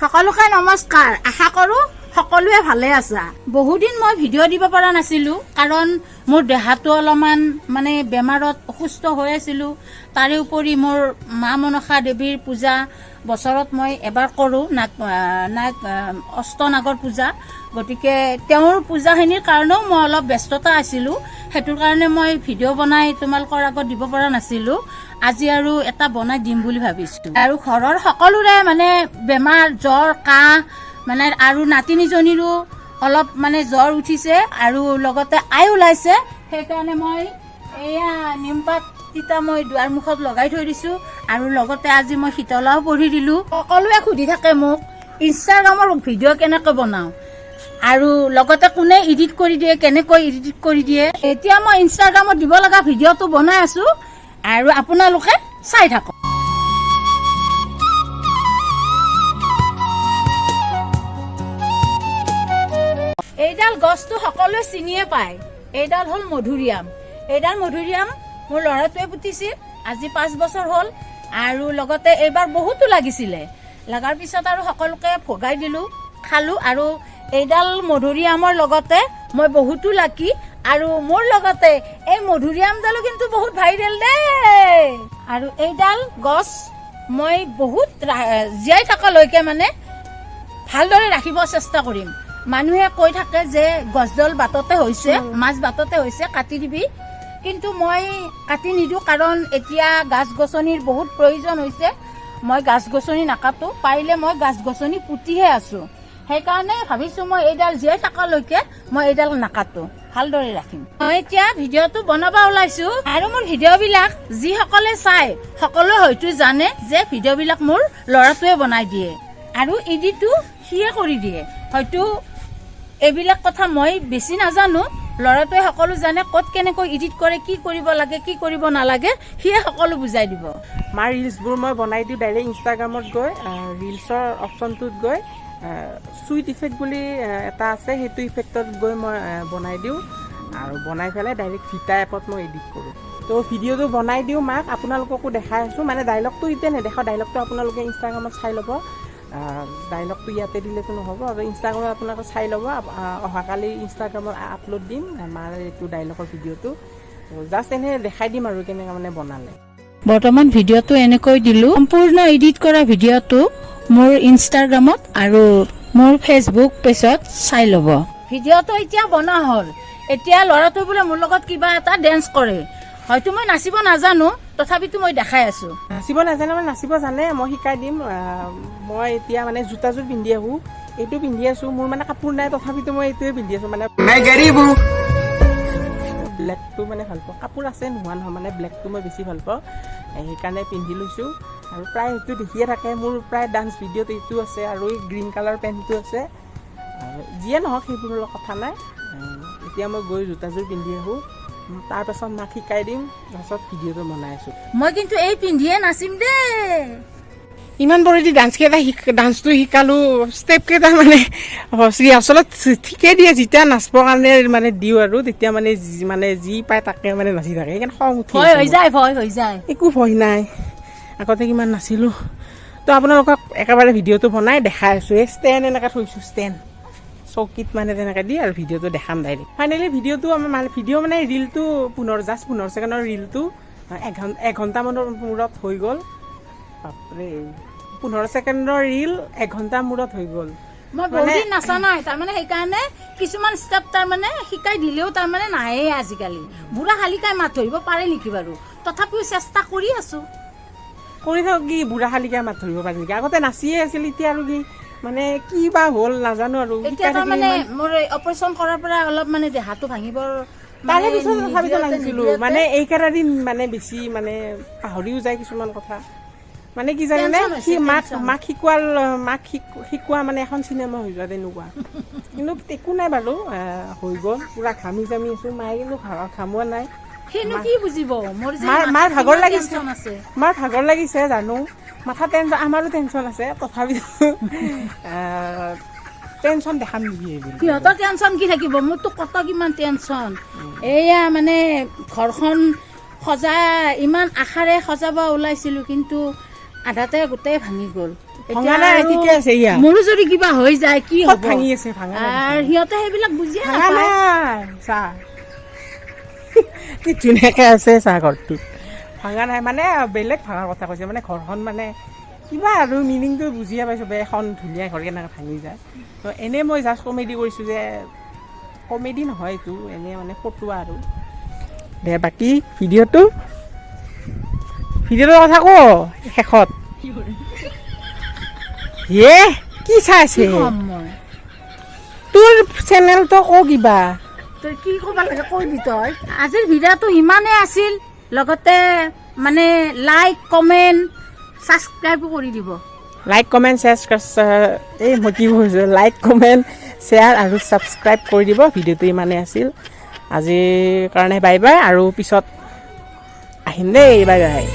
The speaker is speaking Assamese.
সকলোকে নমস্কাৰ আশা কৰো সকলোৱে ভালে আছা বহুদিন মই ভিডিঅ' দিব পৰা নাছিলো কাৰণ মোৰ দেহাটো অলপমান মানে বেমাৰত অসুস্থ হৈ আছিলো তাৰে উপৰি মোৰ মা মনসা দেৱীৰ পূজা বছৰত মই এবাৰ কৰো অষ্টনাগৰ পূজা গতিকে তেওঁৰ পূজাখিনিৰ কাৰণেও মই অলপ ব্যস্ততা আছিলো হেতুৰ কাৰণে মই ভিডিঅ' বনাই তোমালোকৰ আগত দিব পৰা নাছিলো আজি আৰু এটা বনাই দিম বুলি ভাবিছো আৰু ঘৰৰ সকলোৰে মানে বেমাৰ জ্বৰ কাহ মানে আৰু নাতিনিজনীৰো অলপ মানে জ্বৰ উঠিছে আৰু লগতে আই ওলাইছে সেইকাৰণে মই এয়া নিমপাত তিতা মই দুৱাৰ মুখত লগাই থৈ দিছো আৰু লগতে আজি মই শীতলাও পঢ়ি দিলো সকলোৱে সুধি থাকে মোক ইনষ্টাগ্ৰামৰ ভিডিঅ' কেনেকৈ বনাও আৰু লগতে কোনে এডিট কৰি দিয়ে কেনেকৈ এডিট কৰি দিয়ে এতিয়া মই ইনষ্টাগ্ৰামত দিব লগা ভিডিঅ'টো বনাই আছো আৰু আপোনালোকে চাই থাকক এইডাল গছটো সকলোৱে চিনিয়ে পায় এইডাল হল মধুৰিআম এইডাল মধুৰিআম মোৰ ল'ৰাটোৱে পুতিছিল আজি 5 বছৰ হ'ল আৰু লগতে এইবাৰ বহুতো লাগিছিলে লগাৰ পিছত আৰু সকলোকে ভগাই দিলো খালো আৰু এইডাল মধুৰিআমৰ লগতে মই বহুতো লাকি আৰু মোৰ লগতে এই মধুৰিআমডালো কিন্তু বহুত ভাইৰেল দেই আৰু এইডাল গছ মই বহুত জীয়াই থকালৈকে মানে ভালদৰে ৰাখিব চেষ্টা কৰিম মানুহে কৈ থাকে যে গছডাল বাটতে হৈছে মাছ বাটতে হৈছে কাটি দিবি কিন্তু মই কাটি নিদো কাৰণ এতিয়া গাছ গছনিৰ বহুত প্ৰয়োজন হৈছে মই গাছ গছনি নাকাটো পাৰিলে মই গাছ গছনি পুতিহে আছো সেইকাৰণে ভাবিছো মই এইডাল জীয়াই থকালৈকে মই এইডাল নাকাটো ভালদৰে ৰাখিম মই এতিয়া ভিডিঅ'টো বনাব ওলাইছো আৰু মোৰ ভিডিঅ'বিলাক যিসকলে চাই সকলোৱে হয়তো জানে যে ভিডিঅ'বিলাক মোৰ ল'ৰাটোৱে বনাই দিয়ে আৰু এডিটটো সিয়ে কৰি দিয়ে হয়তো এইবিলাক কথা মই বেছি নাজানো ল'ৰাটোৱে সকলো জানে ক'ত কেনেকৈ এডিট কৰে কি কৰিব লাগে কি কৰিব নালাগে সিয়ে সকলো বুজাই দিব মাৰ ৰিলছবোৰ মই বনাই দিওঁ ডাইৰেক্ট ইনষ্টাগ্ৰামত গৈ ৰিলছৰ অপশ্যনটোত গৈ চুইট ইফেক্ট বুলি এটা আছে সেইটো ইফেক্টত গৈ মই বনাই দিওঁ আৰু বনাই পেলাই ডাইৰেক্ট ভিটা এপত মই এডিট কৰোঁ তো ভিডিঅ'টো বনাই দিওঁ মাক আপোনালোককো দেখাই আছোঁ মানে ডাইলগটো এতিয়া নেদেখাওঁ ডাইলগটো আপোনালোকে ইনষ্টাগ্ৰামত চাই ল'ব ডাইলগটো ইয়াতে দিলেতো নহ'ব আৰু ইনষ্টাগ্ৰামত আপোনালোকে চাই ল'ব অহাকালি ইনষ্টাগ্ৰামত আপলোড দিম মাৰ এইটো ডাইলগৰ ভিডিঅ'টো জাষ্ট এনে দেখাই দিম আৰু কেনেকৈ মানে বনালে বৰ্তমান ভিডিঅ'টো এনেকৈ দিলো সম্পূৰ্ণ এডিট কৰা ভিডিঅ'টো মোৰ ইনষ্টাগ্ৰামত আৰু মোৰ ফেচবুক পেজত চাই ল'ব ভিডিঅ'টো এতিয়া বনা হ'ল এতিয়া ল'ৰাটোৱে বোলে মোৰ লগত কিবা এটা ডেন্স কৰে হয়তো মই নাচিব নাজানো তথাপিতো মই দেখাই আছো নাচিব নাজানে মানে নাচিব জানে মই শিকাই দিম মই এতিয়া মানে জোতাযোৰ পিন্ধি আহোঁ এইটো পিন্ধি আছোঁ মোৰ মানে কাপোৰ নাই তথাপিতো মই এইটোৱে পিন্ধি আছোঁ মানে ব্লেকটো মানে ভাল পাওঁ কাপোৰ আছে নোহোৱা নহয় মানে ব্লেকটো মই বেছি ভাল পাওঁ সেইকাৰণে পিন্ধি লৈছোঁ আৰু প্ৰায় সেইটো দেখিয়ে থাকে মোৰ প্ৰায় ডান্স ভিডিঅ'ত এইটো আছে আৰু এই গ্ৰীণ কালাৰ পেণ্টটো আছে আৰু যিয়ে নহওক সেইবোৰৰ কথা নাই এতিয়া মই গৈ জোতাযোৰ পিন্ধি আহোঁ তাৰপাছত মাক শিকাই দিম তাৰপাছত ভিডিঅ'টো বনাই আছোঁ মই কিন্তু এই পিন্ধিয়ে নাচিম দেই ইমান বৰেদি ডান্সটো শিকালোঁ ষ্টেপকেইটা মানে আচলত ঠিকে দিয়ে যেতিয়া নাচিবৰ কাৰণে মানে দিওঁ আৰু তেতিয়া মানে যি পায় তাকে মানে নাচি থাকে সেইকাৰণে খং উঠি ভয় হৈ যায় একো ভয় নাই আগতে কিমান নাছিলোঁ তো আপোনালোকক একেবাৰে ভিডিঅ'টো বনাই দেখাই আছোঁ এই ষ্টেণ্ড এনেকৈ থৈছোঁ ষ্টেণ্ড চকীত মানে তেনেকৈ দি আৰু ভিডিঅ'টো দেখাম ডাইৰেক্ট ফাইনেলি ভিডিঅ'টো আমাৰ ভিডিঅ' মানে ৰিলটো 15 ছেকেণ্ডৰ ৰিলটো এঘণ্টামানৰ মূৰত হৈ গ'ল বাপৰে 15 ছেকেণ্ডৰ ৰিল এঘণ্টাৰ মূৰত হৈ গ'ল মই বহুত নাচা নাই তাৰমানে সেইকাৰণে কিছুমান ষ্টেপ তাৰমানে শিকাই দিলেও তাৰমানে নাহে আজিকালি বুঢ়া শালিকাই মাত ধৰিব পাৰে নেকি বাৰু তথাপিও চেষ্টা কৰি আছো কৰি থাকক কি বুঢ়া শালিকাই মাত ধৰিব পাৰে নেকি আগতে নাচিয়ে আছিল এতিয়া আৰু কি মানে কি বা হ'ল নাজানো আৰু এতিয়া তাৰমানে মোৰ অপাৰেশ্যন কৰাৰ পৰা অলপ মানে দেহাটো ভাঙিবৰ তাৰে পিছত তথাপিতো নাচিছিলোঁ মানে এইকেইটা দিন মানে বেছি মানে পাহৰিও যায় কিছুমান কথা মানে কি জানেনে মাক শিকোৱা মানে এখন চিনেমা হৈ যোৱা তেনেকুৱা কিন্তু একো নাই বাৰু হৈ গ'ল পুৰা ঘামি জামি আছোঁ মায়ে কিন্তু ঘামোৱা নাই মাৰ ভাগৰ লাগিছে জানো মাথা টেনশ্যন আমাৰো টেনশ্যন আছে তথাপিতো টেনশ্যন দেখাম নেকি সিহঁতৰ টেনশ্যন কি থাকিব মোৰতো কত কিমান টেনশ্যন এয়া মানে ঘৰখন ইমান আশাৰে সজাব ওলাইছিলোঁ কিন্তু আধাতে গোটেই ভাঙি গ'ল ভঙা নাই, ঠিকে আছে ইয়া। মোৰো যদি কিবা হৈ যায় কি ক'ত হ'ব? ভাঙি আছে, ভাঙা নাই। আৰু সিহঁতে সেইবিলাক বুজিয়ে ভাঙা নাপায়। নাই, চা। কি ধুনীয়াকে আছে চাহ ঘৰটো। ভাঙা নাই মানে বেলেগ ভাঙাৰ কথা কৈছে, মানে ঘৰখন মানে কিবা আৰু মিনিংটো বুজিয়ে পাইছোঁ বে, এখন ধুনীয়া ঘৰ কেনেকৈ ভাঙি যায়। তো এনেই মই জাষ্ট কমেডি কৰিছোঁ যে, কমেডি নহয় এইটো, এনেই মানে ফটোৱা আৰু। দে বাকী ভিডিঅ'টো কথা ক শেষত। হে কি চাইছে কি ক'ম মই? তোৰ চেনেলটো ক কিবা। তই কি ক'ব লাগে কৈ দি তই। আজিৰ ভিডিঅ'টো ইমানেই আছিল, লগতে মানে লাইক কমেণ্ট ছাবস্ক্ৰাইবো কৰি দিব। লাইক কমেণ্ট শ্বেয়াৰ, এই মই কি কৈছোঁ, লাইক কমেণ্ট শ্বেয়াৰ আৰু ছাবস্ক্ৰাইব কৰি দিব। ভিডিঅ'টো ইমানেই আছিল আজিৰ কাৰণে, বাই বাই। আৰু পিছত আহিম দেই, বাই বাই।